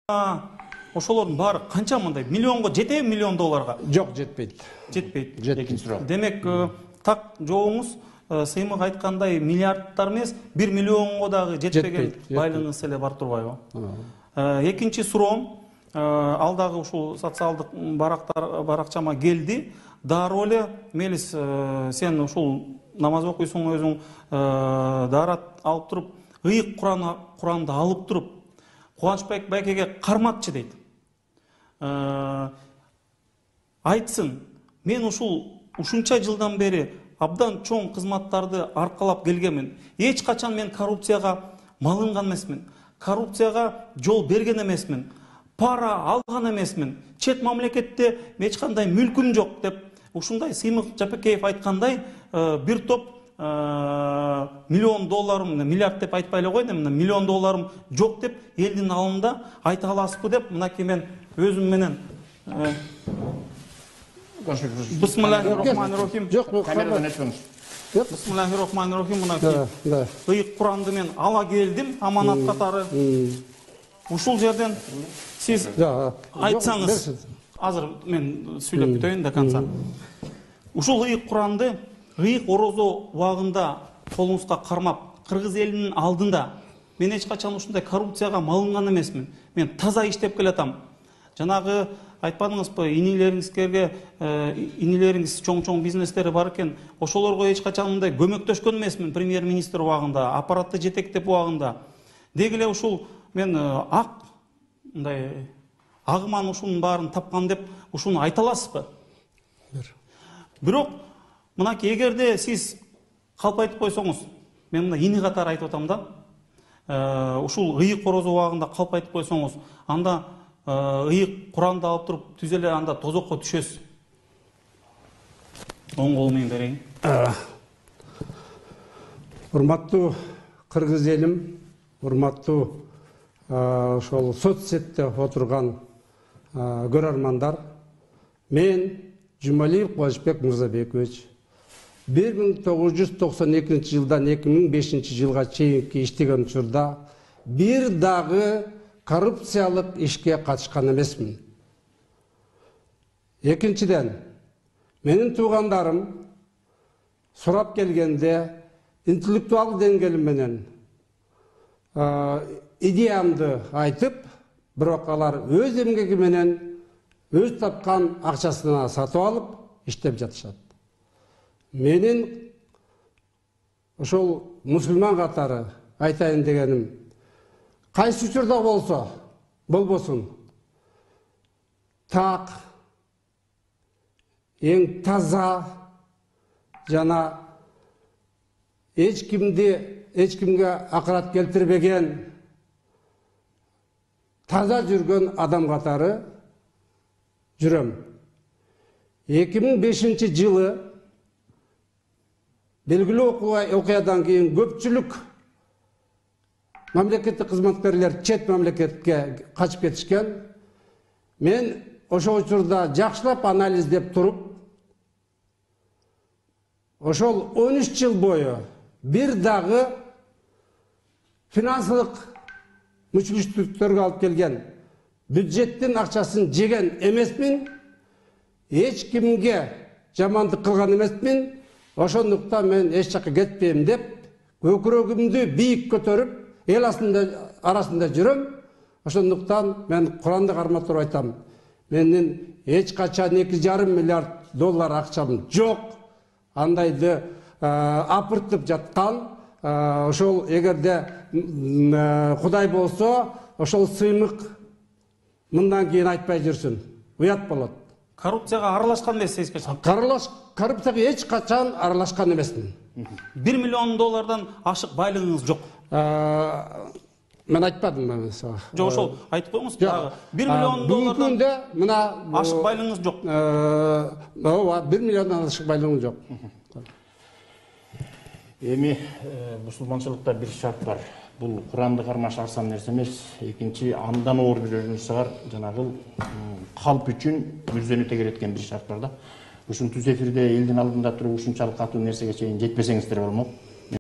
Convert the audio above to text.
ошолордун баары канча мындай миллионго жетеби, миллион долларга? Жок, жетпейт. Жетпейт. Экинчи суроо. Демек, так жообуңуз сыймык айткандай миллиардтар эмес, 1 миллионго дагы жетпеген байлыгыңыз эле бар турбайбы? Экинчи суроом, ал дагы ушул социалдык баракчама келди. Дароо эле Мелис, сен ушул намаз окуйсуң өзүң, даарат алып туруп, ыйык Куранды алып туруп, Кубанычбек байкеге карматчы дейт. Айтсын, мен ушунча жылдан бери абдан чоң кызматтарды аркалап келгенмин. Эч качан мен коррупцияга малынган эмесмин. Коррупцияга жол берген эмесмин. Пара алган эмесмин. Чет мамлекетте эч кандай мүлкүм жок деп ушундай Сыймык Жапекеев айткандай бир топ миллион долларым, миллиард деп айтпай эле койдум, миллион долларым жок деп элдин алдында айта аласызбы деп мынакей мен өзүм менен Бисмиллахир-рахманир-рахим. Жок, камерадан айтпаңыз. Бисмиллахир-рахманир-рахим. Мынакей ыйык Куранды мен ала келдим аманат катары. Ушул жерден сиз айтсаңыз, азыр мен сүйлөп бүтөйүн до конца. Ушул ыйык Куранды ыйык орозо убагында колуңузга кармап, кыргыз элинин алдында мен эч качан ушундай коррупцияга малынган эмесмин. Мен таза иштеп келатам. Жанагы айтпадыңызбы, инилериңиз чоң бизнестери бар экен, ошолорго эч качан мындай көмөктөшкөн эмесмин премьер-министр убагында, аппаратты жетектеп убагында. Деги эле ушул мен ак мындай агыман ушунун баарын тапкан деп ушуну айта аласызбы? Бирок мынакей эгерде сиз калп айтып койсоңуз, мен мына ини катары айтып атам да, ушул ыйык орозо убагында калп айтып койсоңуз, анда ыйык Куранды алып туруп түз эле анда тозокко түшөсүз. Оң кол менен берейин. Урматтуу кыргыз элим, урматтуу ошол соцсетте отурган көрөрмандар, мен Жумалиев Кубанычбек Мырзабекович 1992 жылдан 2005 жылга чейинки иштеген учурда бир дагы коррупциялык ишке катышкан эмесмин. Экинчиден, менин туугандарым сурап келгенде интеллектуал деңгээлим менен идеямды айтып, бирок алар өз эмгеги менен өз тапкан акчасына сатып алып иштеп жатышат. Менин ошол мусулман катары айтайын дегеним, кайсы учурда болбосун, так, эң таза жана эч кимге акырат келтирбеген таза жүргөн адам катары жүрөм. 2005 жылы белгилүү окуядан кийин көпчүлүк мамлекеттик кызматкерлер чет мамлекетке качып кетишкен. Мен ошол учурда жакшылап анализдеп туруп, ошол 13 жыл бою бир дагы финансылык мүчүлүштүктөргө алып келген бюджеттин акчасын жеген эмесмин, эч кимге жамандык кылган эмесмин. Ошондуктан мен эч жакка кетпейм деп, көкүрөгүмдү бийик көтөрүп, эл арасында жүрөм. Ошондуктан мен Куранды карматып айтам. Менин эч качан 2,5 миллиард доллар акчам жок. Андайды апыртып жаткан, ошол эгерде Кудай болсо, ошол сыймык мындан кийин айтпай жүрсүн. Уят болот. Коррупцияга аралашкан эмес эч качан. Коррупцияга эч качан аралашкан эмесмин. 1 миллион доллардан ашык байлыгыңыз жок. Мен айтпадым. Жок, ошол айтып коюңуз дагы. 1 миллион доллардан мына ашык байлыгыңыз жок. Ооба, 1 миллиондан ашык байлыгым жок. Эми мусулманчылыкта бир шарт бар. Бул Куранды кармаш арзан нерсе эмес. Экинчи, андан оор бир өрнүшү бар. Жанагы калп үчүн мүрзөнү тегереткен бир шарт бар да. Ушун түз эфирде элдин алдында туруп ушунчалык катуу нерсеге чейин жетпесеңиздер болмок.